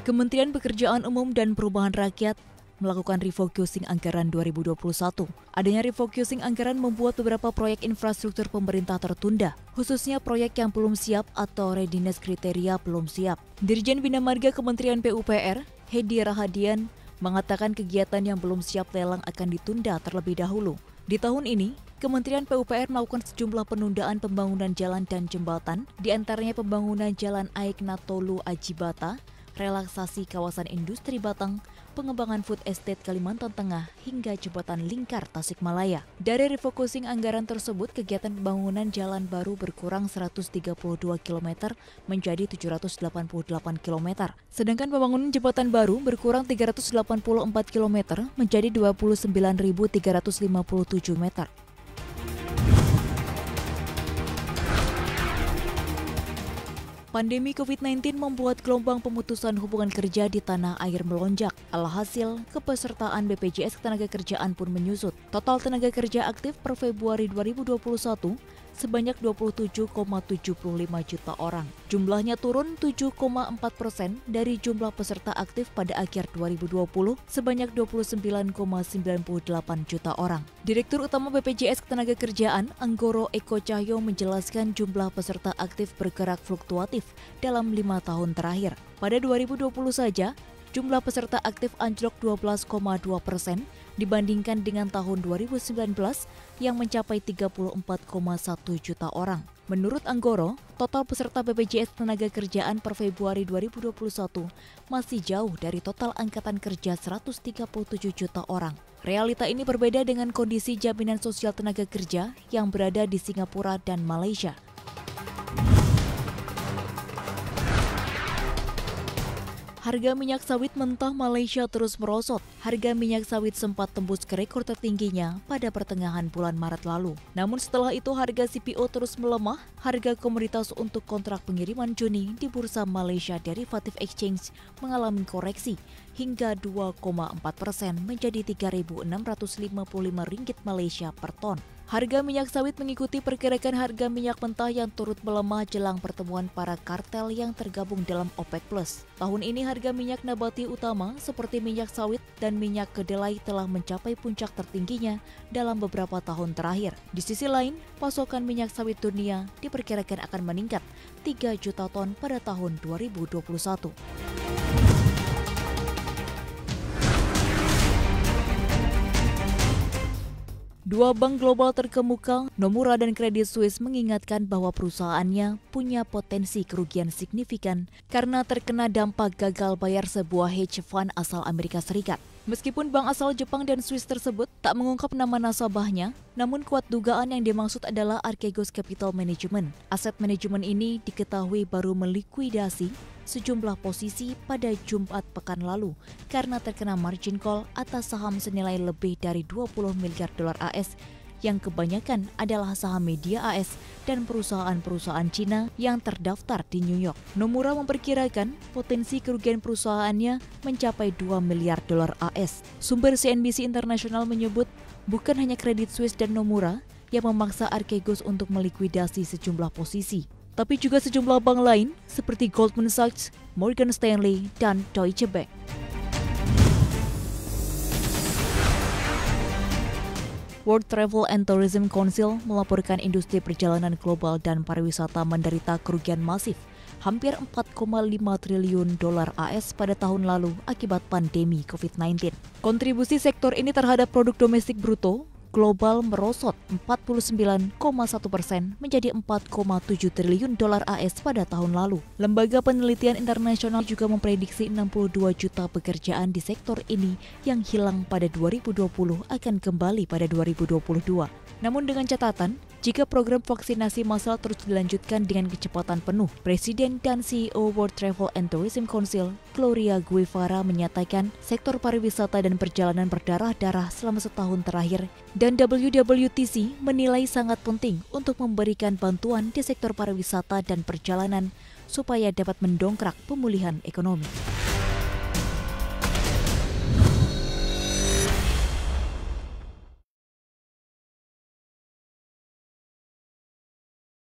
Kementerian Pekerjaan Umum dan Perumahan Rakyat melakukan refocusing anggaran 2021. Adanya refocusing anggaran membuat beberapa proyek infrastruktur pemerintah tertunda, khususnya proyek yang belum siap atau readiness kriteria belum siap. Dirjen Bina Marga Kementerian PUPR, Hedi Rahadian, mengatakan kegiatan yang belum siap lelang akan ditunda terlebih dahulu. Di tahun ini, Kementerian PUPR melakukan sejumlah penundaan pembangunan jalan dan jembatan, di antaranya pembangunan Jalan Aek Natolu Ajibata, relaksasi kawasan industri Batang, pengembangan food estate Kalimantan Tengah, hingga jembatan lingkar Tasikmalaya. Dari refocusing anggaran tersebut, kegiatan pembangunan jalan baru berkurang 132 km menjadi 788 km. Sedangkan pembangunan jembatan baru berkurang 384 km menjadi 29.357 meter. Pandemi COVID-19 membuat gelombang pemutusan hubungan kerja di tanah air melonjak. Alhasil, kepesertaan BPJS Ketenagakerjaan pun menyusut. Total tenaga kerja aktif per Februari 2021 sebanyak 27,75 juta orang. Jumlahnya turun 7,4% dari jumlah peserta aktif pada akhir 2020 sebanyak 29,98 juta orang. Direktur Utama BPJS Ketenagakerjaan, Anggoro Eko Cahyo menjelaskan jumlah peserta aktif bergerak fluktuatif dalam 5 tahun terakhir. Pada 2020 saja, jumlah peserta aktif anjlok 12,2% dibandingkan dengan tahun 2019 yang mencapai 34,1 juta orang. Menurut Anggoro, total peserta BPJS Ketenagakerjaan per Februari 2021 masih jauh dari total angkatan kerja 137 juta orang. Realita ini berbeda dengan kondisi jaminan sosial tenaga kerja yang berada di Singapura dan Malaysia. Harga minyak sawit mentah Malaysia terus merosot. Harga minyak sawit sempat tembus ke rekor tertingginya pada pertengahan bulan Maret lalu. Namun setelah itu harga CPO terus melemah. Harga komoditas untuk kontrak pengiriman Juni di Bursa Malaysia Derivative Exchange mengalami koreksi hingga 2,4% menjadi Rp3.655 Malaysia per ton. Harga minyak sawit mengikuti pergerakan harga minyak mentah yang turut melemah jelang pertemuan para kartel yang tergabung dalam OPEC+. Tahun ini harga minyak nabati utama seperti minyak sawit dan minyak kedelai telah mencapai puncak tertingginya dalam beberapa tahun terakhir. Di sisi lain, pasokan minyak sawit dunia diperkirakan akan meningkat 3 juta ton pada tahun 2021. Dua bank global terkemuka, Nomura dan Credit Suisse, mengingatkan bahwa perusahaannya punya potensi kerugian signifikan karena terkena dampak gagal bayar sebuah hedge fund asal Amerika Serikat. Meskipun bank asal Jepang dan Swiss tersebut tak mengungkap nama nasabahnya, namun kuat dugaan yang dimaksud adalah Archegos Capital Management. Aset manajemen ini diketahui baru melikuidasi sejumlah posisi pada Jumat pekan lalu karena terkena margin call atas saham senilai lebih dari 20 miliar dolar AS yang kebanyakan adalah saham media AS dan perusahaan-perusahaan Cina yang terdaftar di New York. Nomura memperkirakan potensi kerugian perusahaannya mencapai 2 miliar dolar AS. Sumber CNBC International menyebut bukan hanya Credit Suisse dan Nomura yang memaksa Archegos untuk melikuidasi sejumlah posisi, tapi juga sejumlah bank lain seperti Goldman Sachs, Morgan Stanley, dan Deutsche Bank. World Travel and Tourism Council melaporkan industri perjalanan global dan pariwisata menderita kerugian masif, hampir 4,5 triliun dolar AS pada tahun lalu akibat pandemi COVID-19. Kontribusi sektor ini terhadap produk domestik bruto global merosot 49,1% menjadi 4,7 triliun dolar AS pada tahun lalu. Lembaga penelitian internasional juga memprediksi 62 juta pekerjaan di sektor ini yang hilang pada 2020 akan kembali pada 2022. Namun dengan catatan, jika program vaksinasi massal terus dilanjutkan dengan kecepatan penuh, Presiden dan CEO World Travel and Tourism Council, Gloria Guevara, menyatakan sektor pariwisata dan perjalanan berdarah-darah selama setahun terakhir, dan WWTC menilai sangat penting untuk memberikan bantuan di sektor pariwisata dan perjalanan supaya dapat mendongkrak pemulihan ekonomi.